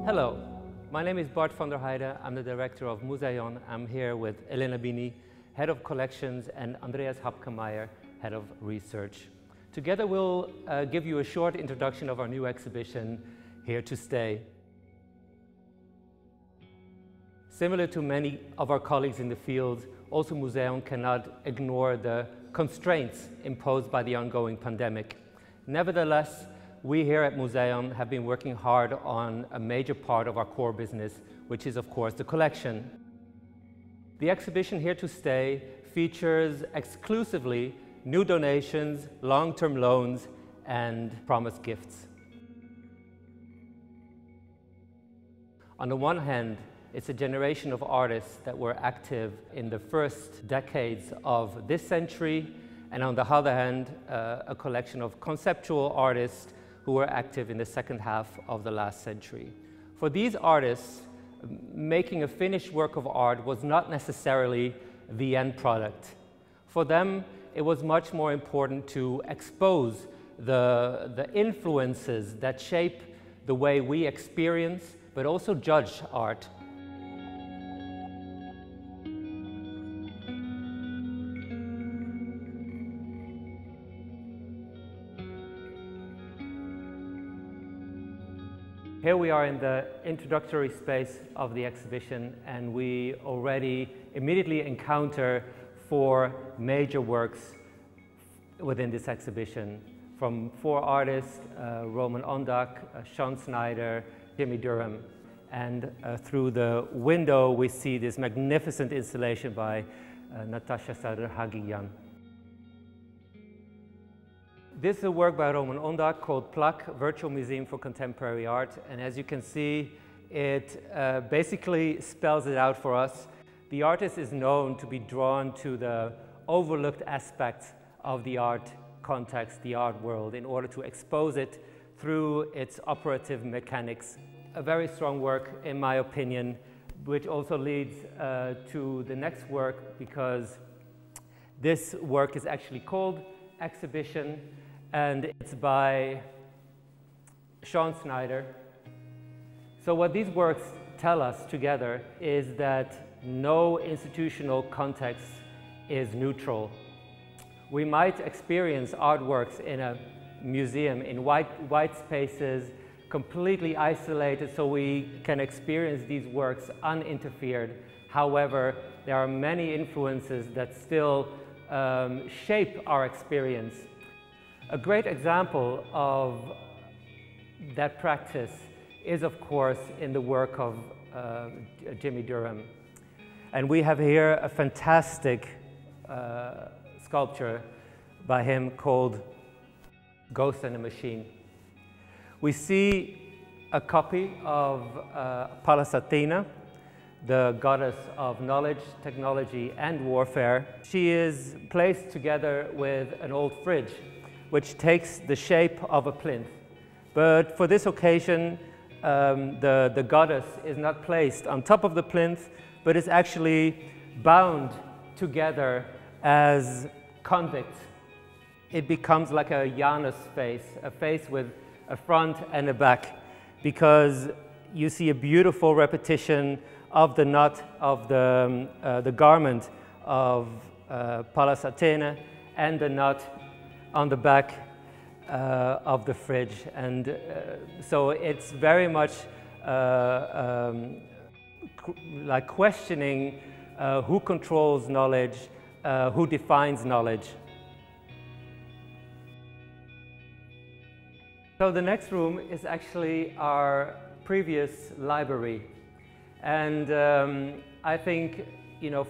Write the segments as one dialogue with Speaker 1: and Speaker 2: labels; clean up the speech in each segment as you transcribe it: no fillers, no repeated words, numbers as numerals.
Speaker 1: Hello, my name is Bart van der Heide. I'm the director of Museon. I'm here with Elena Bini, head of collections, and Andreas Hapkemeyer, head of research. Together we'll give you a short introduction of our new exhibition, Here to Stay. Similar to many of our colleagues in the field, also Museon cannot ignore the constraints imposed by the ongoing pandemic. Nevertheless, we here at Museon have been working hard on a major part of our core business, which is of course the collection. The exhibition Here to Stay features exclusively new donations, long-term loans, and promised gifts. On the one hand, it's a generation of artists that were active in the first decades of this century, and on the other hand, a collection of conceptual artists who were active in the second half of the last century. For these artists, making a finished work of art was not necessarily the end product. For them, it was much more important to expose the influences that shape the way we experience, but also judge art. Here we are in the introductory space of the exhibition, and we already immediately encounter 4 major works within this exhibition. From 4 artists, Roman Ondak, Snyder, Jimmie Durham. And through the window we see this magnificent installation by Natasha Sadr-Hagiyan. This is a work by Roman Ondak called Plak, Virtual Museum for Contemporary Art, and as you can see, it basically spells it out for us. The artist is known to be drawn to the overlooked aspects of the art context, the art world, in order to expose it through its operative mechanics. A very strong work, in my opinion, which also leads to the next work, because this work is actually called Exhibition, and it's by Snyder. So what these works tell us together is that no institutional context is neutral. We might experience artworks in a museum in white spaces, completely isolated, so we can experience these works uninterfered. However, there are many influences that still shape our experience. A great example of that practice is, of course, in the work of Jimmie Durham. And we have here a fantastic sculpture by him called Ghost and a Machine. We see a copy of Pallas Athena, the goddess of knowledge, technology, and warfare. She is placed together with an old fridge, which takes the shape of a plinth. But for this occasion, the goddess is not placed on top of the plinth, but is actually bound together as convicts. It becomes like a Janus face, a face with a front and a back, because you see a beautiful repetition of the knot of the garment of Pallas Athena and the knot on the back of the fridge. And so it's very much like questioning who controls knowledge, who defines knowledge. So the next room is actually our previous library. And I think,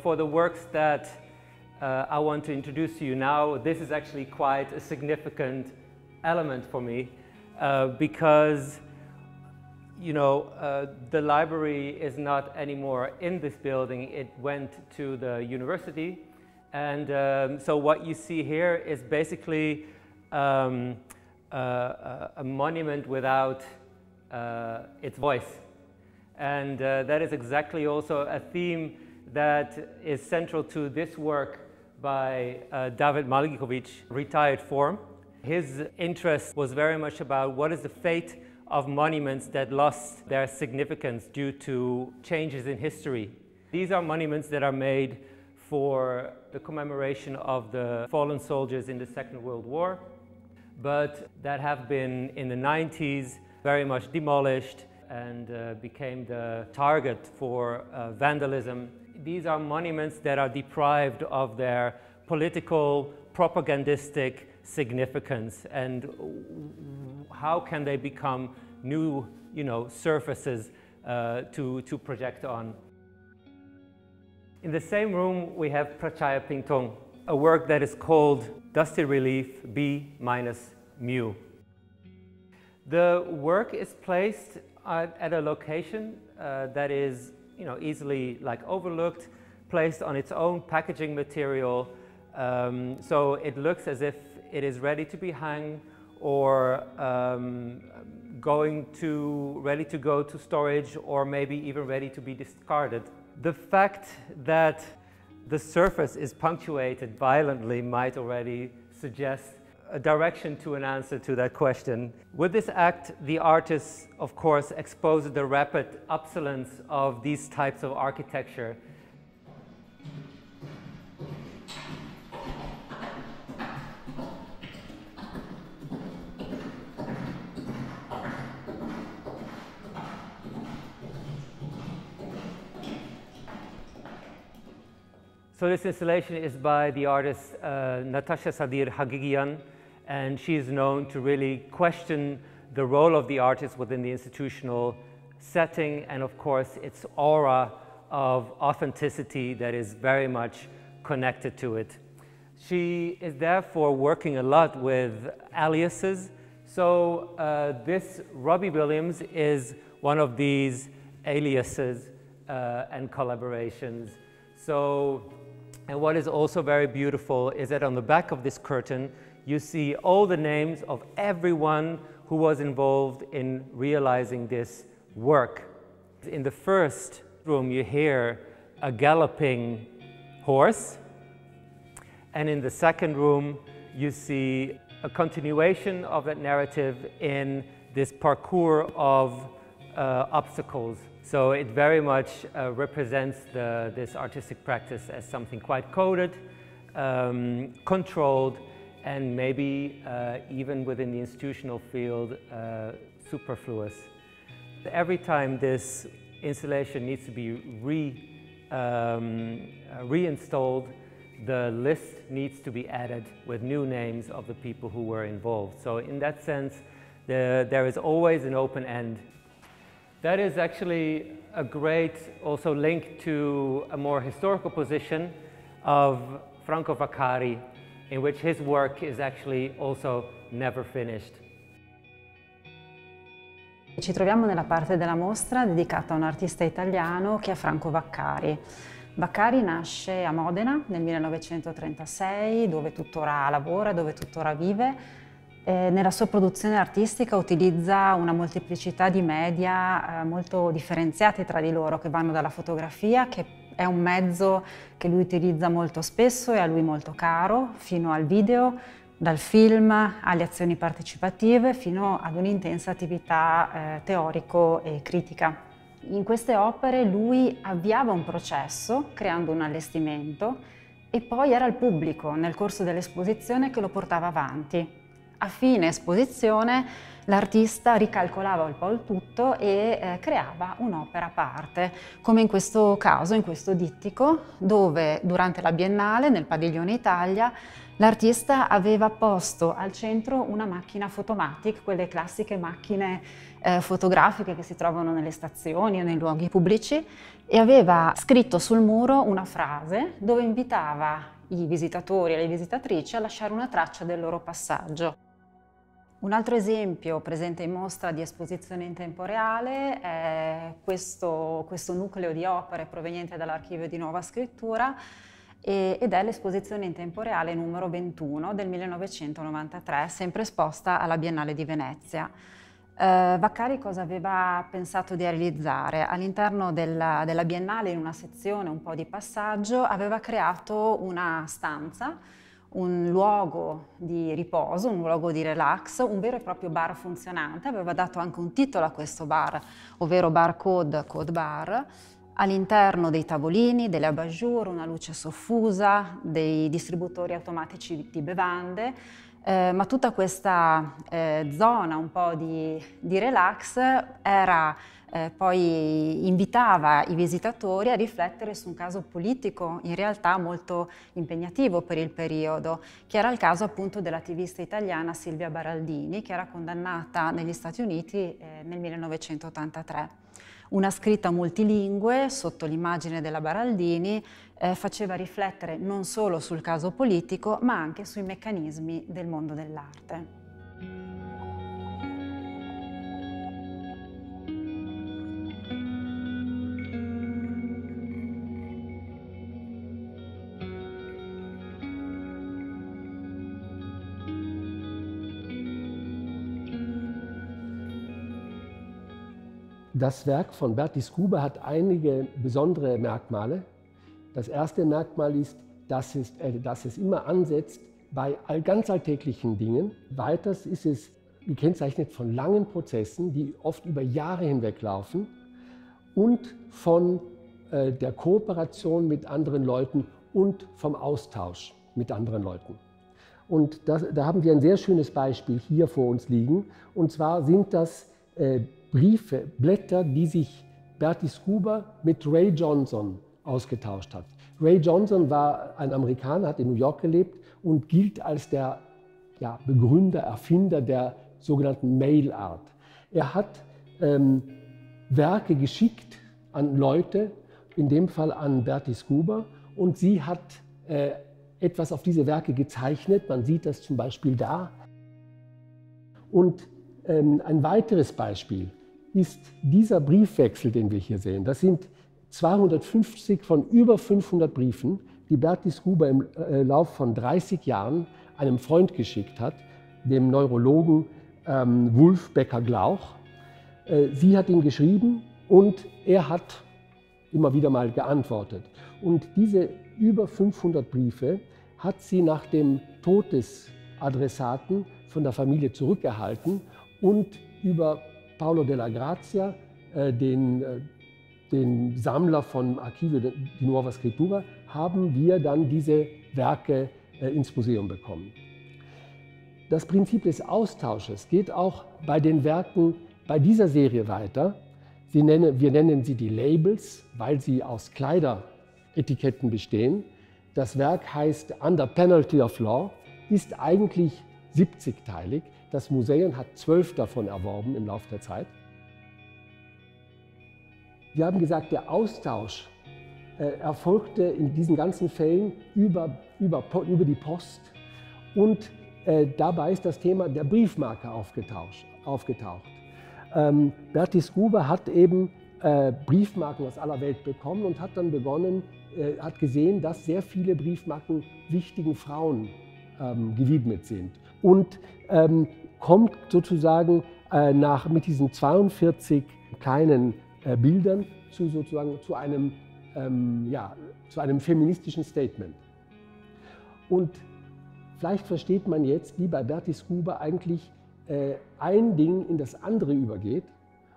Speaker 1: for the works that I want to introduce to you now, this is actually quite a significant element for me, because the library is not anymore in this building. It went to the university, and so what you see here is basically a monument without its voice. And that is exactly also a theme that is central to this work by David Maljkovic, retired form. His interest was very much about what is the fate of monuments that lost their significance due to changes in history. These are monuments that are made for the commemoration of the fallen soldiers in the Second World War, but that have been in the 90s very much demolished and became the target for vandalism. These are monuments that are deprived of their political, propagandistic significance, and how can they become new, surfaces to project on. In the same room we have Pratchaya Phinthong, a work that is called Dusty Relief B-mu. The work is placed at a location that is easily overlooked, placed on its own packaging material, so it looks as if it is ready to be hung or ready to go to storage, or maybe even ready to be discarded. The fact that the surface is punctuated violently might already suggest a direction to an answer to that question. With this act, the artist, of course, exposes the rapid obsolescence of these types of architecture. So this installation is by the artist Natasha Sadir Hagigian, and she is known to really question the role of the artist within the institutional setting, and of course its aura of authenticity that is very much connected to it. She is therefore working a lot with aliases. So this Robbie Williams is one of these aliases and collaborations. And what is also very beautiful is that on the back of this curtain you see all the names of everyone who was involved in realizing this work. In the first room you hear a galloping horse, and in the second room you see a continuation of that narrative in this parkour of obstacles. So it very much represents this artistic practice as something quite coded, controlled, and maybe even within the institutional field, superfluous. Every time this installation needs to be reinstalled, the list needs to be added with new names of the people who were involved. So in that sense, there is always an open end. That is actually a great also link to a more historical position of Franco Vaccari, in which his work is actually also never finished.
Speaker 2: Ci troviamo nella parte della mostra dedicata a un artista italiano che è Franco Vaccari. Vaccari nasce a Modena nel 1936, dove tuttora lavora, dove tuttora vive. Nella sua produzione artistica utilizza una molteplicità di media molto differenziati tra di loro, che vanno dalla fotografia, che è un mezzo che lui utilizza molto spesso e a lui molto caro, fino al video, dal film alle azioni partecipative, fino ad un'intensa attività teorico e critica. In queste opere lui avviava un processo creando un allestimento e poi era il pubblico nel corso dell'esposizione che lo portava avanti. A fine esposizione l'artista ricalcolava un po' il tutto e creava un'opera a parte, come in questo caso, in questo dittico, dove durante la Biennale nel Padiglione Italia l'artista aveva posto al centro una macchina Photomatic, quelle classiche macchine fotografiche che si trovano nelle stazioni o nei luoghi pubblici, e aveva scritto sul muro una frase dove invitava i visitatori e le visitatrici a lasciare una traccia del loro passaggio. Un altro esempio presente in mostra di esposizione in tempo reale è questo nucleo di opere proveniente dall'archivio di Nuova Scrittura ed è l'esposizione in tempo reale numero 21 del 1993, sempre esposta alla Biennale di Venezia. Vaccari cosa aveva pensato di realizzare? All'interno della Biennale, in una sezione un po' di passaggio, aveva creato una stanza un luogo di riposo, un luogo di relax, un vero e proprio bar funzionante. Aveva dato anche un titolo a questo bar, ovvero Bar Code, Code Bar. All'interno dei tavolini, delle abat-jour, una luce soffusa, dei distributori automatici di bevande, ma tutta questa zona un po' di relax era poi invitava i visitatori a riflettere su un caso politico in realtà molto impegnativo per il periodo, che era il caso appunto dell'attivista italiana Silvia Baraldini, che era condannata negli Stati Uniti nel 1983. Una scritta multilingue sotto l'immagine della Baraldini faceva riflettere non solo sul caso politico, ma anche sui meccanismi del mondo dell'arte.
Speaker 3: Das Werk von Berty Skuber hat einige besondere Merkmale. Das erste Merkmal ist, dass es immer ansetzt bei ganz alltäglichen Dingen. Weiters ist es gekennzeichnet von langen Prozessen, die oft über Jahre hinweg laufen, und von der Kooperation mit anderen Leuten und vom Austausch mit anderen Leuten. Und da haben wir ein sehr schönes Beispiel hier vor uns liegen. Und zwar sind das Briefe, Blätter, die sich Berty Skuber mit Ray Johnson ausgetauscht hat. Ray Johnson war ein Amerikaner, hat in New York gelebt und gilt als der Begründer, Erfinder der sogenannten Mail Art. Er hat Werke geschickt an Leute, in dem Fall an Berty Skuber, und sie hat etwas auf diese Werke gezeichnet. Man sieht das zum Beispiel da. Und ein weiteres Beispiel ist dieser Briefwechsel, den wir hier sehen. Das sind 250 von über 500 Briefen, die Berty Skuber im Lauf von 30 Jahren einem Freund geschickt hat, dem Neurologen Wulf Becker-Glauch. Sie hat ihm geschrieben und er hat immer wieder mal geantwortet. Und diese über 500 Briefe hat sie nach dem Tod des Adressaten von der Familie zurückerhalten und über Paolo della Grazia, den Sammler von Archivio di Nuova Scrittura, haben wir dann diese Werke ins Museum bekommen. Das Prinzip des Austausches geht auch bei den Werken bei dieser Serie weiter. Wir nennen sie die Labels, weil sie aus Kleideretiketten bestehen. Das Werk heißt Under Penalty of Law, ist eigentlich 70-teilig. Das Museum hat 12 davon erworben im Laufe der Zeit. Wir haben gesagt, der Austausch erfolgte in diesen ganzen Fällen über die Post, und dabei ist das Thema der Briefmarke aufgetaucht. Berty Skuber hat eben Briefmarken aus aller Welt bekommen und hat dann begonnen, hat gesehen, dass sehr viele Briefmarken wichtigen Frauen gewidmet sind, und kommt sozusagen mit diesen 42 kleinen Bildern zu einem feministischen Statement. Und vielleicht versteht man jetzt, wie bei Berty Skuber eigentlich ein Ding in das andere übergeht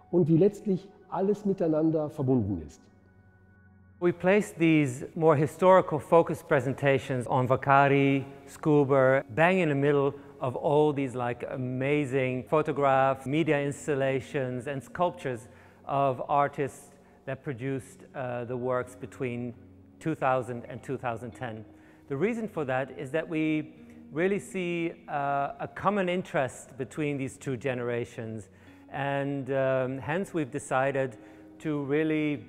Speaker 3: und wie letztlich alles miteinander verbunden ist.
Speaker 1: We placed these more historical focused presentations on Vaccari, Skuber, bang in the middle of all these amazing photographs, media installations and sculptures of artists that produced the works between 2000 and 2010. The reason for that is that we really see a common interest between these two generations, and hence we've decided to really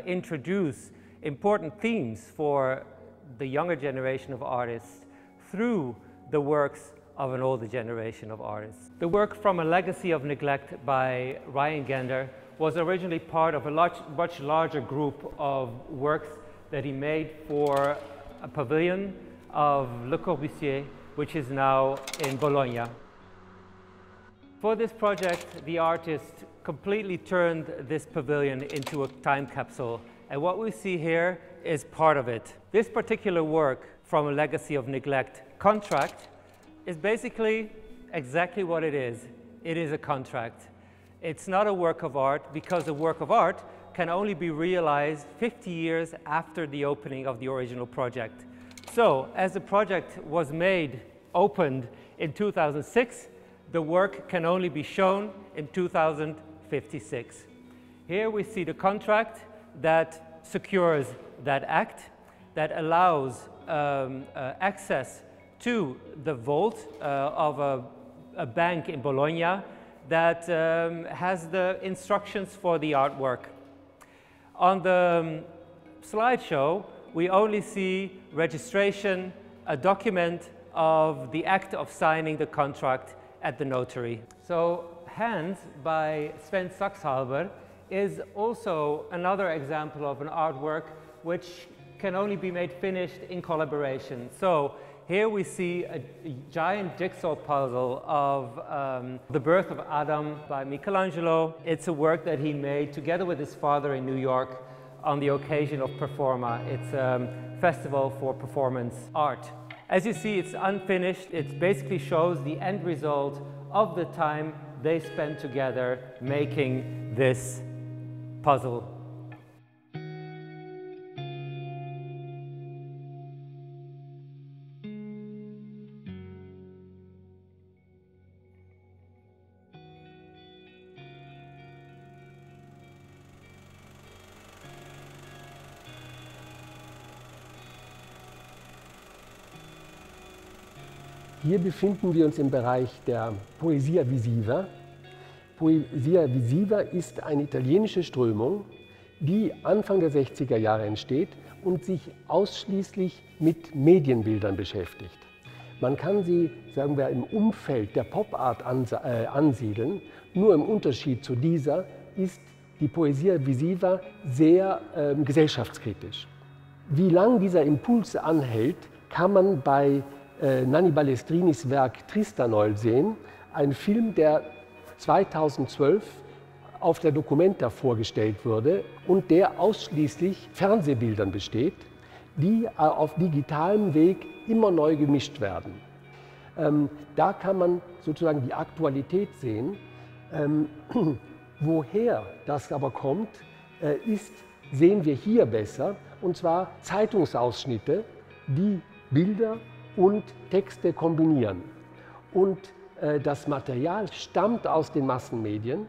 Speaker 1: introduce important themes for the younger generation of artists through the works of an older generation of artists. The work From a Legacy of Neglect by Ryan Gander was originally part of a much larger group of works that he made for a pavilion of Le Corbusier, which is now in Bologna. For this project, the artist completely turned this pavilion into a time capsule And what we see here is part of it. This particular work, From a Legacy of Neglect, Contract, is basically exactly what it is. It is a contract. It's not a work of art, because a work of art can only be realized 50 years after the opening of the original project. So, as the project was opened in 2006, the work can only be shown in 2056. Here we see the contract that secures that act, that allows access to the vault of a bank in Bologna that has the instructions for the artwork. On the slideshow, we only see registration, a document of the act of signing the contract at the notary. So, Hands by Sven Sachsalber is also another example of an artwork which can only be made finished in collaboration. So, here we see a giant jigsaw puzzle of The Birth of Adam by Michelangelo. It's a work that he made together with his father in New York on the occasion of Performa. It's a festival for performance art. As you see, it's unfinished. It basically shows the end result of the time they spent together making this puzzle.
Speaker 3: Hier befinden wir uns im Bereich der Poesia Visiva. Poesia Visiva ist eine italienische Strömung, die Anfang der 60er Jahre entsteht und sich ausschließlich mit Medienbildern beschäftigt. Man kann sie, sagen wir, im Umfeld der Pop-Art ansiedeln, nur im Unterschied zu dieser ist die Poesia Visiva sehr gesellschaftskritisch. Wie lang dieser Impuls anhält, kann man bei Nanni Balestrinis Werk Tristanol sehen, ein Film, der 2012 auf der Documenta vorgestellt wurde und der ausschließlich Fernsehbildern besteht, die auf digitalem Weg immer neu gemischt werden. Da kann man sozusagen die Aktualität sehen. Woher das aber kommt, sehen wir hier besser, und zwar Zeitungsausschnitte, die Bilder und Texte kombinieren. Und das Material stammt aus den Massenmedien,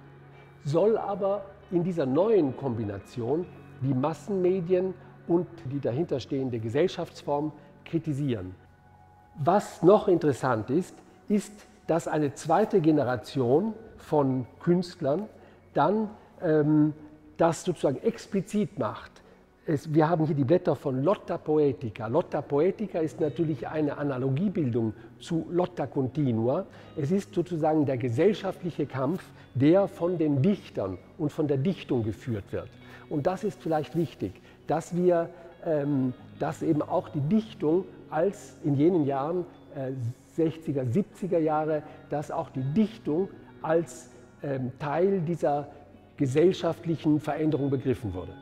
Speaker 3: soll aber in dieser neuen Kombination die Massenmedien und die dahinterstehende Gesellschaftsform kritisieren. Was noch interessant ist, dass eine zweite Generation von Künstlern dann das sozusagen explizit macht. Wir haben hier die Blätter von Lotta Poetica. Lotta Poetica ist natürlich eine Analogiebildung zu Lotta Continua. Es ist sozusagen der gesellschaftliche Kampf, der von den Dichtern und von der Dichtung geführt wird. Und das ist vielleicht wichtig, dass eben auch die Dichtung als in jenen Jahren, 60er, 70er Jahre, dass auch die Dichtung als Teil dieser gesellschaftlichen Veränderung begriffen wurde.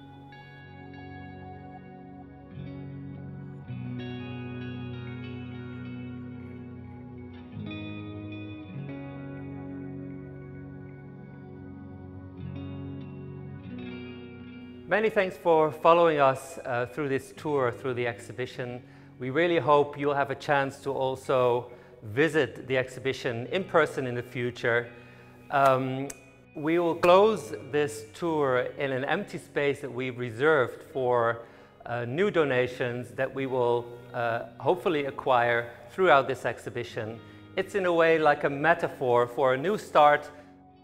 Speaker 1: Many thanks for following us through this tour, through the exhibition. We really hope you'll have a chance to also visit the exhibition in person in the future. We will close this tour in an empty space that we've reserved for new donations that we will hopefully acquire throughout this exhibition. It's in a way like a metaphor for a new start,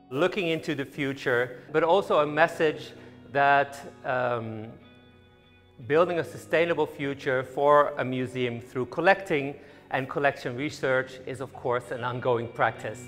Speaker 1: looking into the future, but also a message that building a sustainable future for a museum through collecting and collection research is, of course, an ongoing practice.